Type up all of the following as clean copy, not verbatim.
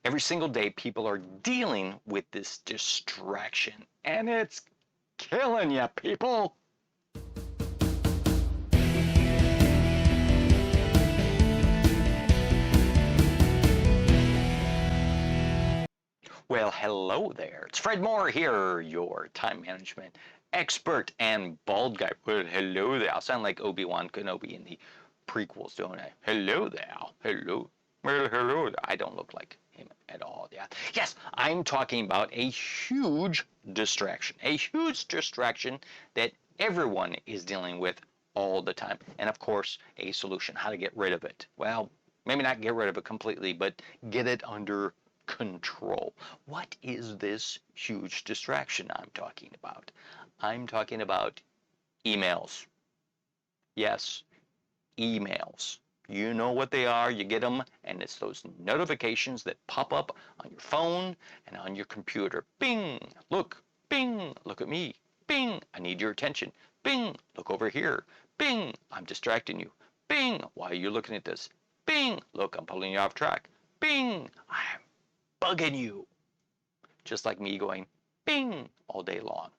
Every single day, people are dealing with this distraction, and it's killing you, people. Well, hello there. It's Fred Moore here, your time management expert and bald guy. Well, hello there. I sound like Obi-Wan Kenobi in the prequels, don't I? Hello there. Hello. Well, hello there. I don't look like him at all. Yeah. Yes, I'm talking about a huge distraction. A huge distraction that everyone is dealing with all the time. And of course, a solution, how to get rid of it. Well, maybe not get rid of it completely, but get it under control. What is this huge distraction I'm talking about? I'm talking about emails. Yes, emails. You know what they are, you get them, and it's those notifications that pop up on your phone and on your computer. Bing, look, bing, look at me. Bing, I need your attention. Bing, look over here. Bing, I'm distracting you. Bing, why are you looking at this? Bing, look, I'm pulling you off track. Bing, I'm bugging you. Just like me going bing all day long.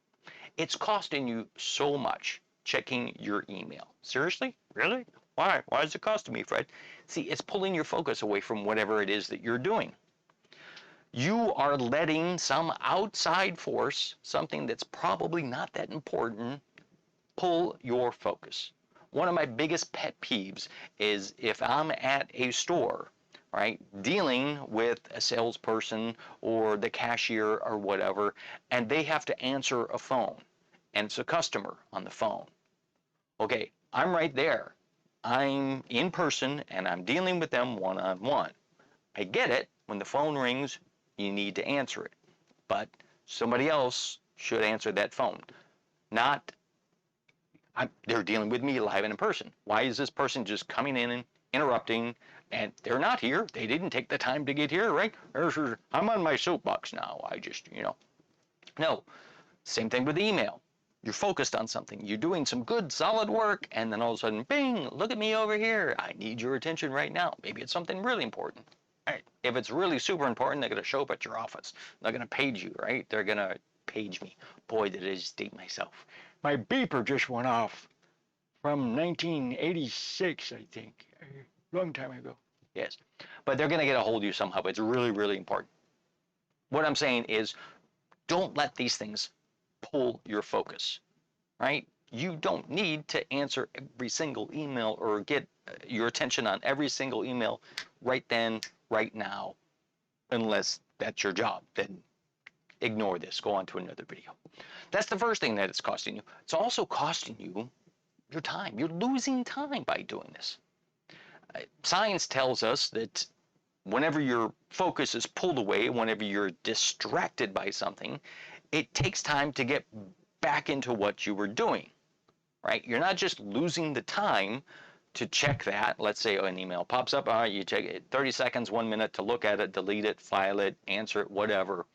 It's costing you so much checking your email. Seriously? Really? Why? Why is it costing me, Fred? See, it's pulling your focus away from whatever it is that you're doing. You are letting some outside force, something that's probably not that important, pull your focus. One of my biggest pet peeves is if I'm at a store, right, dealing with a salesperson or the cashier or whatever, and they have to answer a phone, and it's a customer on the phone. Okay, I'm right there. I'm in person and I'm dealing with them one-on-one. I get it. When the phone rings, you need to answer it. But somebody else should answer that phone. Not they're dealing with me live and in person. Why is this person just coming in and interrupting? And they're not here. They didn't take the time to get here, right? I'm on my soapbox now. I just, No. Same thing with email. You're focused on something. You're doing some good, solid work, and then all of a sudden, bing, look at me over here. I need your attention right now. Maybe it's something really important. Right? If it's really super important, they're going to show up at your office. They're going to page you, right? They're going to page me. Boy, did I just date myself. My beeper just went off from 1986, I think. A long time ago. Yes. But they're going to get a hold of you somehow. It's really, really important. What I'm saying is, don't let these things pull your focus, right? You don't need to answer every single email or get your attention on every single email right then, right now, unless that's your job. Then ignore this. Go on to another video. That's the first thing that it's costing you. It's also costing you your time. You're losing time by doing this. Science tells us that whenever your focus is pulled away, whenever you're distracted by something, it takes time to get back into what you were doing, right? You're not just losing the time to check that. Let's say an email pops up, all right, you check it, 30 seconds, 1 minute to look at it, delete it, file it, answer it, whatever.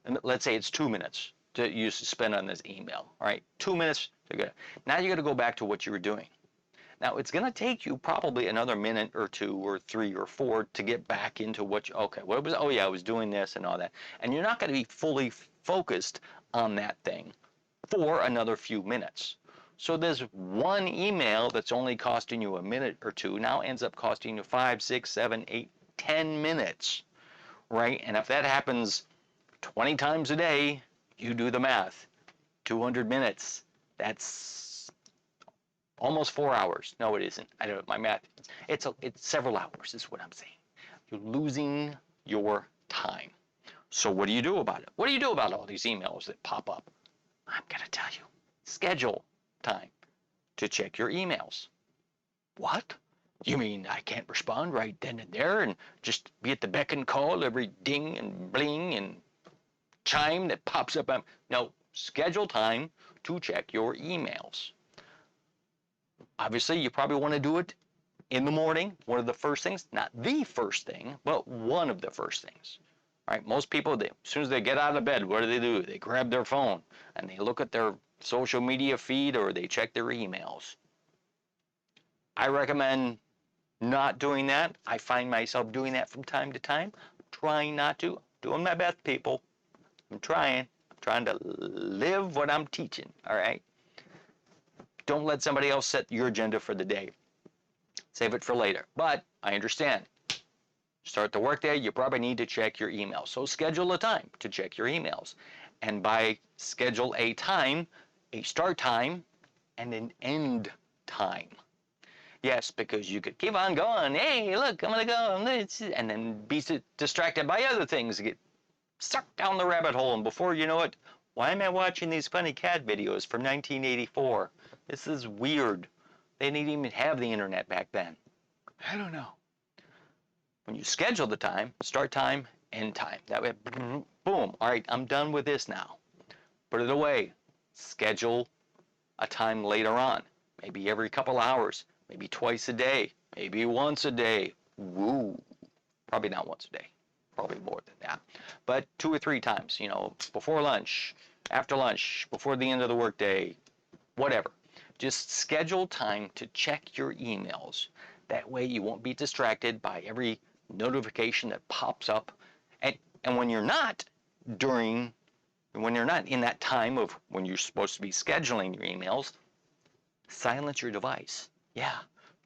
And let's say it's 2 minutes to use to spend on this email, all right? 2 minutes to go. Now you got to go back to what you were doing. Now it's going to take you probably another minute or 2 or 3 or 4 to get back into what you, okay, what was, oh yeah, I was doing this and all that. And you're not going to be fully focused on that thing for another few minutes. So this one email that's only costing you a minute or 2 now ends up costing you 5, 6, 7, 8, 10 minutes, right? And if that happens 20 times a day, you do the math. 200 minutes, that's almost 4 hours. No, it isn't. I don't know my math. It's several hours is what I'm saying. You're losing your time. So what do you do about it? What do you do about all these emails that pop up? I'm going to tell you. Schedule time to check your emails. What? You mean I can't respond right then and there and just be at the beck and call every ding and bling and chime that pops up? No, schedule time to check your emails. Obviously, you probably want to do it in the morning, one of the first things, not the first thing, but one of the first things. Right? Most people, as soon as they get out of bed, what do? They grab their phone and they look at their social media feed or they check their emails. I recommend not doing that. I find myself doing that from time to time. trying not to. Doing my best, people. I'm trying. I'm trying to live what I'm teaching, all right? Don't let somebody else set your agenda for the day. Save it for later. But I understand. Start the workday, you probably need to check your emails. So schedule a time to check your emails. And by schedule a time, a start time, and an end time. Yes, because you could keep on going. Hey, look, I'm going to go. And then be distracted by other things. Get sucked down the rabbit hole. And before you know it, why am I watching these funny cat videos from 1984? This is weird. They didn't even have the internet back then. I don't know. When you schedule the time, start time, end time. That way, boom. All right, I'm done with this now. Put it away. Schedule a time later on. Maybe every couple hours. Maybe twice a day. Maybe once a day. Woo. Probably not once a day. Probably more than that. But 2 or 3 times, before lunch, after lunch, before the end of the workday, whatever. Just schedule time to check your emails. That way you won't be distracted by every notification that pops up. And when you're not in that time of when you're supposed to be scheduling your emails, silence your device. Yeah,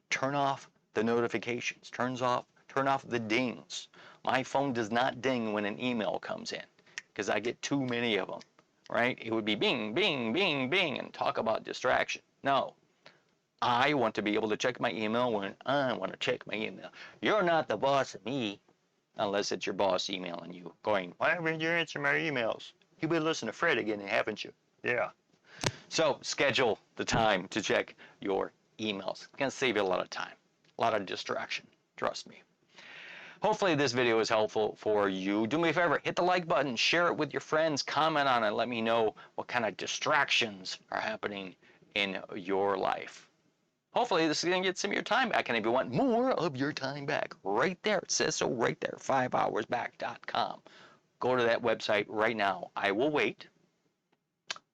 turn off the notifications, turn off the dings. My phone does not ding when an email comes in because I get too many of them, right? It would be bing, bing, bing, bing, and talk about distraction. No, I want to be able to check my email when I want to check my email. You're not the boss of me, unless it's your boss emailing you, going, why haven't you answered my emails? You've been listening to Fred again, haven't you? Yeah. So schedule the time to check your emails. It's going to save you a lot of time, a lot of distraction. Trust me. Hopefully this video is helpful for you. Do me a favor, hit the like button, share it with your friends, comment on it, let me know what kind of distractions are happening in your life. Hopefully this is going to get some of your time back, and if you want more of your time back, right there, it says so right there, 5hoursback.com. Go to that website right now. I will wait.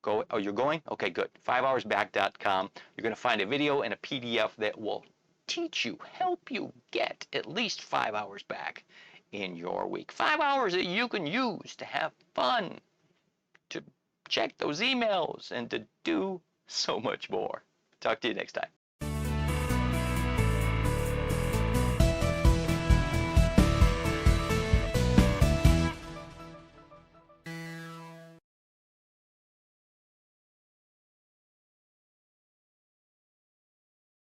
Go. Oh, you're going? Okay, good. 5hoursback.com. You're going to find a video and a PDF that will teach you, help you get at least 5 hours back in your week. 5 hours that you can use to have fun, to check those emails, and to do so much more. Talk to you next time.